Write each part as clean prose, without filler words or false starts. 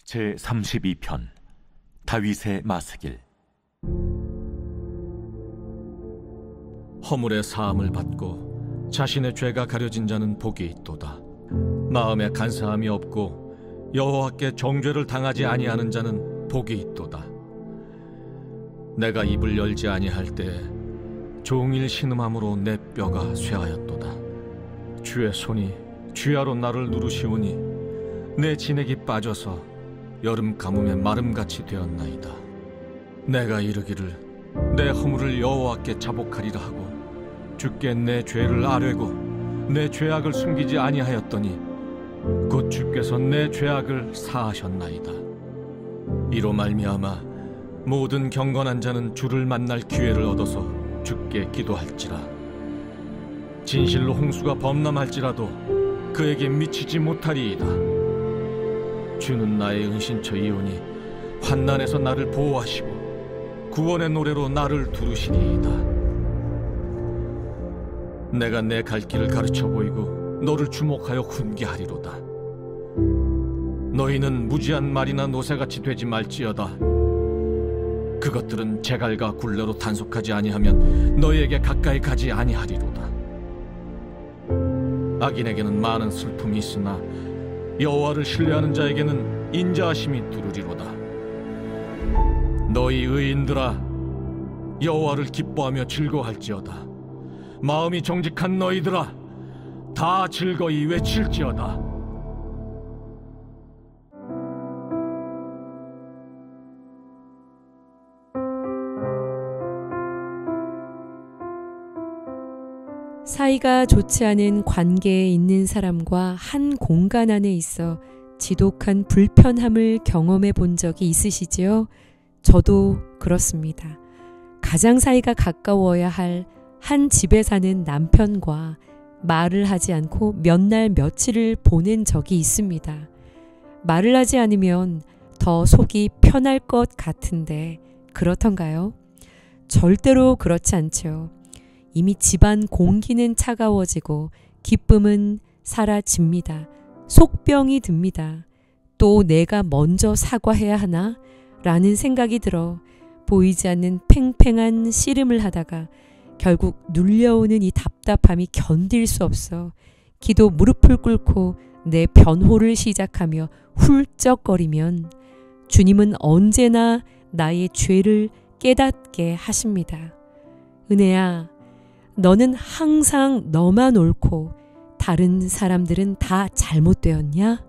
제32편 다윗의 마스길. 허물의 사함을 받고 자신의 죄가 가려진 자는 복이 있도다. 마음에 간사함이 없고 여호와께 정죄를 당하지 아니하는 자는 복이 있도다. 내가 입을 열지 아니할 때에 종일 신음함으로 내 뼈가 쇠하였도다. 주의 손이 쥐하로 나를 누르시오니 내 진액이 빠져서 여름 가뭄에 마름같이 되었나이다. 내가 이르기를 내 허물을 여호와께 자복하리라 하고 주께 내 죄를 아뢰고 내 죄악을 숨기지 아니하였더니 곧 주께서 내 죄악을 사하셨나이다. 이로 말미암아 모든 경건한 자는 주를 만날 기회를 얻어서 주께 기도할지라. 진실로 홍수가 범람할지라도 그에게 미치지 못하리이다. 주는 나의 은신처이오니 환난에서 나를 보호하시고 구원의 노래로 나를 두르시리이다. 내가 내 갈 길을 가르쳐 보이고 너를 주목하여 훈계하리로다. 너희는 무지한 말이나 노새같이 되지 말지어다. 그것들은 제갈과 굴레로 단속하지 아니하면 너희에게 가까이 가지 아니하리로다. 악인에게는 많은 슬픔이 있으나 여호와를 신뢰하는 자에게는 인자하심이 두루리로다. 너희 의인들아, 여호와를 기뻐하며 즐거워할지어다. 마음이 정직한 너희들아, 다 즐거이 외칠지어다. 사이가 좋지 않은 관계에 있는 사람과 한 공간 안에 있어 지독한 불편함을 경험해 본 적이 있으시지요? 저도 그렇습니다. 가장 사이가 가까워야 할 한 집에 사는 남편과 말을 하지 않고 몇 날 며칠을 보낸 적이 있습니다. 말을 하지 않으면 더 속이 편할 것 같은데 그렇던가요? 절대로 그렇지 않죠. 이미 집안 공기는 차가워지고 기쁨은 사라집니다. 속병이 듭니다. 또 내가 먼저 사과해야 하나? 라는 생각이 들어 보이지 않는 팽팽한 씨름을 하다가 결국 눌려오는 이 답답함이 견딜 수 없어 기도 무릎을 꿇고 내 변호를 시작하며 훌쩍거리면 주님은 언제나 나의 죄를 깨닫게 하십니다. 은혜야, 너는 항상 너만 옳고 다른 사람들은 다 잘못되었냐?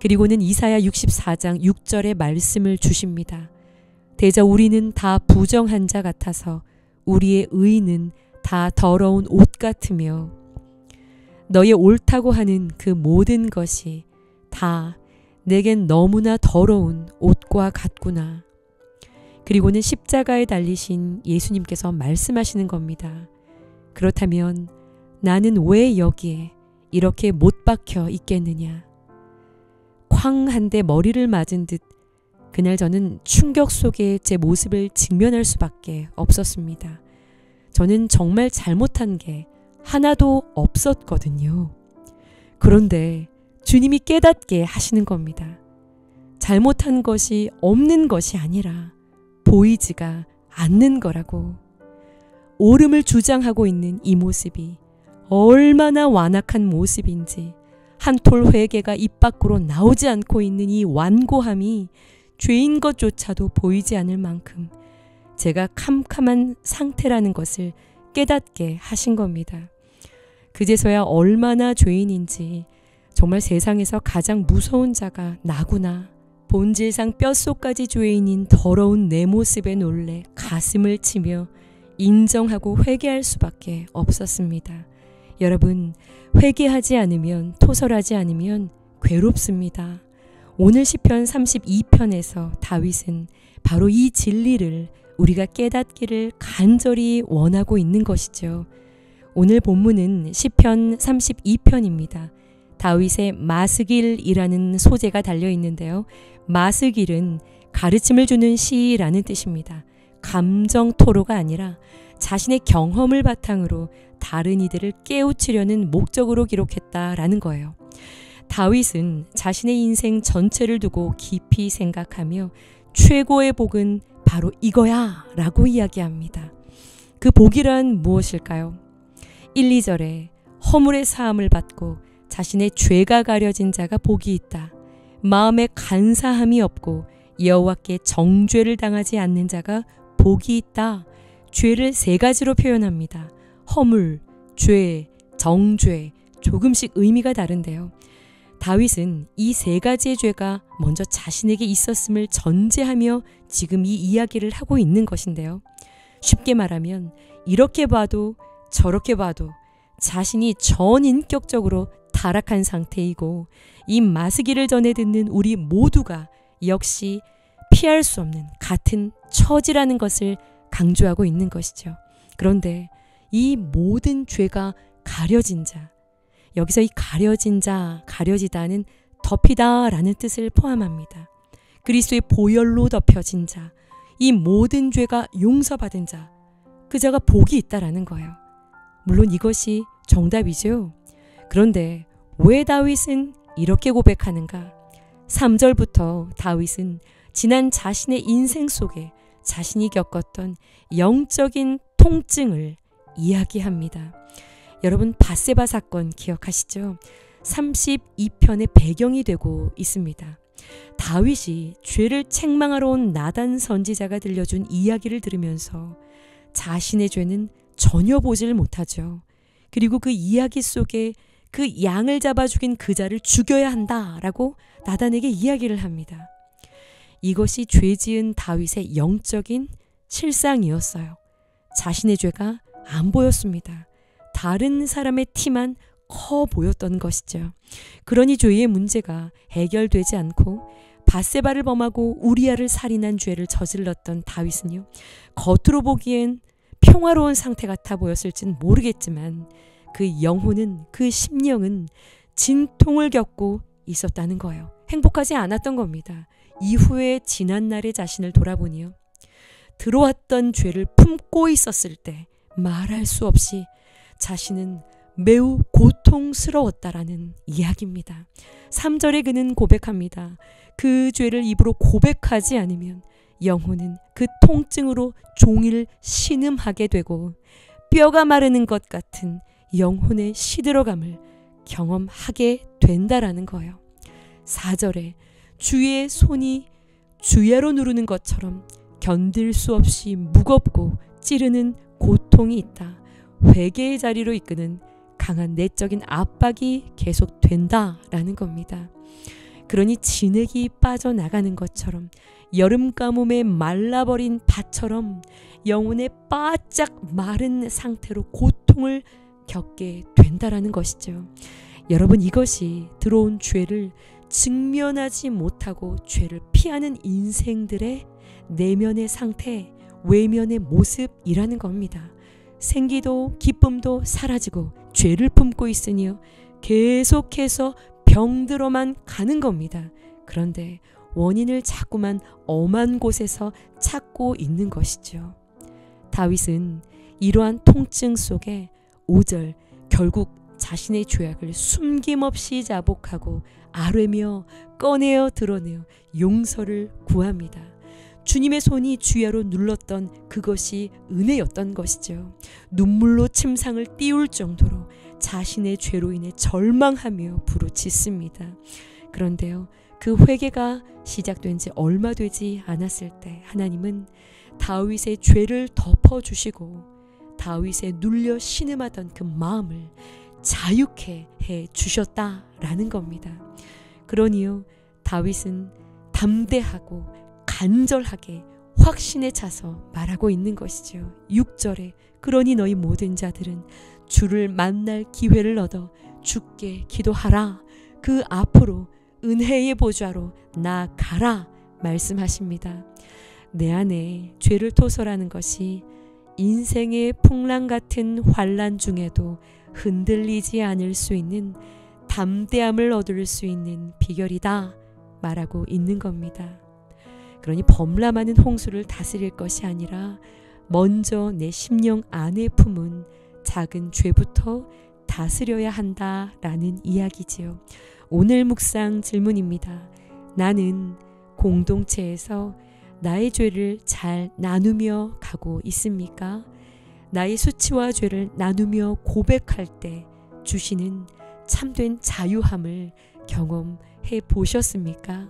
그리고는 이사야 64장 6절의 말씀을 주십니다. 대저 우리는 다 부정한 자 같아서 우리의 의는 다 더러운 옷 같으며 너의 옳다고 하는 그 모든 것이 다 내겐 너무나 더러운 옷과 같구나. 그리고는 십자가에 달리신 예수님께서 말씀하시는 겁니다. 그렇다면 나는 왜 여기에 이렇게 못 박혀 있겠느냐. 쾅 한 대 머리를 맞은 듯 그날 저는 충격 속에 제 모습을 직면할 수밖에 없었습니다. 저는 정말 잘못한 게 하나도 없었거든요. 그런데 주님이 깨닫게 하시는 겁니다. 잘못한 것이 없는 것이 아니라 보이지가 않는 거라고. 옳음을 주장하고 있는 이 모습이 얼마나 완악한 모습인지, 한 톨 회개가 입 밖으로 나오지 않고 있는 이 완고함이 죄인 것조차도 보이지 않을 만큼 제가 캄캄한 상태라는 것을 깨닫게 하신 겁니다. 그제서야 얼마나 죄인인지, 정말 세상에서 가장 무서운 자가 나구나, 본질상 뼛속까지 죄인인 더러운 내 모습에 놀래 가슴을 치며 인정하고 회개할 수밖에 없었습니다. 여러분, 회개하지 않으면, 토설하지 않으면 괴롭습니다. 오늘 시편 32편에서 다윗은 바로 이 진리를 우리가 깨닫기를 간절히 원하고 있는 것이죠. 오늘 본문은 시편 32편입니다. 다윗의 마스길이라는 소재가 달려 있는데요. 마스길은 가르침을 주는 시라는 뜻입니다. 감정 토로가 아니라 자신의 경험을 바탕으로 다른 이들을 깨우치려는 목적으로 기록했다라는 거예요. 다윗은 자신의 인생 전체를 두고 깊이 생각하며 최고의 복은 바로 이거야 라고 이야기합니다. 그 복이란 무엇일까요? 1, 2절에 허물의 사함을 받고 자신의 죄가 가려진 자가 복이 있다. 마음에 간사함이 없고 여호와께 정죄를 당하지 않는 자가 복이 있다. 죄를 세 가지로 표현합니다. 허물, 죄, 정죄, 조금씩 의미가 다른데요. 다윗은 이 세 가지의 죄가 먼저 자신에게 있었음을 전제하며 지금 이 이야기를 하고 있는 것인데요. 쉽게 말하면 이렇게 봐도 저렇게 봐도 자신이 전인격적으로 타락한 상태이고 이 마스기를 전해 듣는 우리 모두가 역시 피할 수 없는 같은 처지라는 것을 강조하고 있는 것이죠. 그런데 이 모든 죄가 가려진 자, 여기서 이 가려진 자, 가려지다는 덮이다라는 뜻을 포함합니다. 그리스도의 보혈로 덮여진 자, 이 모든 죄가 용서받은 자, 그 자가 복이 있다라는 거예요. 물론 이것이 정답이죠. 그런데 왜 다윗은 이렇게 고백하는가? 3절부터 다윗은 지난 자신의 인생 속에 자신이 겪었던 영적인 통증을 이야기합니다. 여러분 밧세바 사건 기억하시죠? 32편의 배경이 되고 있습니다. 다윗이 죄를 책망하러 온 나단 선지자가 들려준 이야기를 들으면서 자신의 죄는 전혀 보지를 못하죠. 그리고 그 이야기 속에 그 양을 잡아 죽인 그 자를 죽여야 한다라고 나단에게 이야기를 합니다. 이것이 죄 지은 다윗의 영적인 실상이었어요. 자신의 죄가 안 보였습니다. 다른 사람의 티만 커 보였던 것이죠. 그러니 죄의 문제가 해결되지 않고 밧세바를 범하고 우리아를 살인한 죄를 저질렀던 다윗은요, 겉으로 보기엔 평화로운 상태 같아 보였을진 모르겠지만 그 영혼은, 그 심령은 진통을 겪고 있었다는 거예요. 행복하지 않았던 겁니다. 이후에 지난날의 자신을 돌아보니요, 들어왔던 죄를 품고 있었을 때 말할 수 없이 자신은 매우 고통스러웠다라는 이야기입니다. 3절에 그는 고백합니다. 그 죄를 입으로 고백하지 않으면 영혼은 그 통증으로 종일 신음하게 되고 뼈가 마르는 것 같은 영혼의 시들어감을 경험하게 된다라는 거예요. 4절에 주의 손이 주야로 누르는 것처럼 견딜 수 없이 무겁고 찌르는 고통이 있다. 회개의 자리로 이끄는 강한 내적인 압박이 계속된다라는 겁니다. 그러니 진액이 빠져나가는 것처럼, 여름 가뭄에 말라버린 밭처럼 영혼의 바짝 마른 상태로 고통을 겪게 된다라는 것이죠. 여러분, 이것이 들어온 죄를 직면하지 못하고 죄를 피하는 인생들의 내면의 상태, 외면의 모습이라는 겁니다. 생기도 기쁨도 사라지고 죄를 품고 있으니요, 계속해서 병들어만 가는 겁니다. 그런데 원인을 자꾸만 엄한 곳에서 찾고 있는 것이죠. 다윗은 이러한 통증 속에 5절 결국 자신의 죄악을 숨김없이 자복하고 아뢰며 꺼내어 드러내어 용서를 구합니다. 주님의 손이 주야로 눌렀던 그것이 은혜였던 것이죠. 눈물로 침상을 띄울 정도로 자신의 죄로 인해 절망하며 부르짖습니다. 그런데요, 그 회개가 시작된 지 얼마 되지 않았을 때 하나님은 다윗의 죄를 덮어주시고 다윗의 눌려 신음하던 그 마음을 자유케 해주셨다라는 겁니다. 그러니요, 다윗은 담대하고 간절하게 확신에 차서 말하고 있는 것이죠. 6절에 그러니 너희 모든 자들은 주를 만날 기회를 얻어 주께 기도하라. 그 앞으로 은혜의 보좌로 나아가라 말씀하십니다. 내 안에 죄를 토설하는 것이 인생의 풍랑 같은 환난 중에도 흔들리지 않을 수 있는 담대함을 얻을 수 있는 비결이다 말하고 있는 겁니다. 그러니 범람하는 홍수를 다스릴 것이 아니라 먼저 내 심령 안에 품은 작은 죄부터 다스려야 한다라는 이야기지요. 오늘 묵상 질문입니다. 나는 공동체에서 나의 죄를 잘 나누며 가고 있습니까? 나의 수치와 죄를 나누며 고백할 때 주시는 참된 자유함을 경험해 보셨습니까?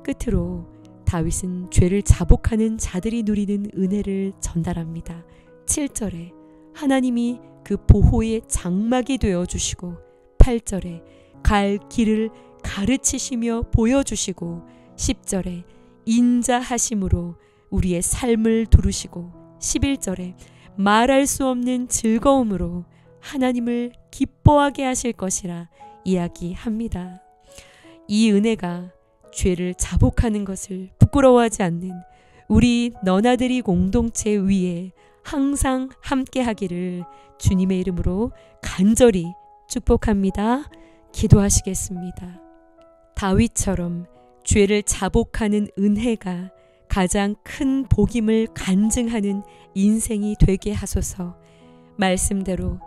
끝으로 다윗은 죄를 자복하는 자들이 누리는 은혜를 전달합니다. 7절에 하나님이 그 보호의 장막이 되어 주시고, 8절에 갈 길을 가르치시며 보여주시고, 10절에 인자하심으로 우리의 삶을 두르시고, 11절에 말할 수 없는 즐거움으로 하나님을 기뻐하게 하실 것이라 이야기합니다. 이 은혜가 죄를 자복하는 것을 부끄러워하지 않는 우리 너나들이 공동체 위에 항상 함께 하기를 주님의 이름으로 간절히 축복합니다. 기도하시겠습니다. 다윗처럼 죄를 자복하는 은혜가 가장 큰 복임을 간증하는 인생이 되게 하소서. 말씀대로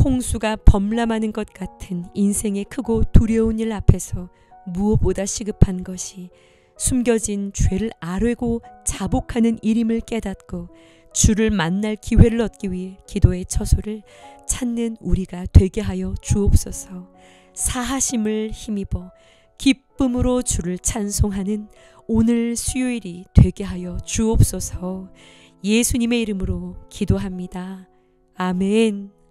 홍수가 범람하는 것 같은 인생의 크고 두려운 일 앞에서 무엇보다 시급한 것이 숨겨진 죄를 아뢰고 자복하는 일임을 깨닫고 주를 만날 기회를 얻기 위해 기도의 처소를 찾는 우리가 되게 하여 주옵소서. 사하심을 힘입어 기쁨으로 주를 찬송하는 오늘 수요일이 되게 하여 주옵소서. 예수님의 이름으로 기도합니다. 아멘.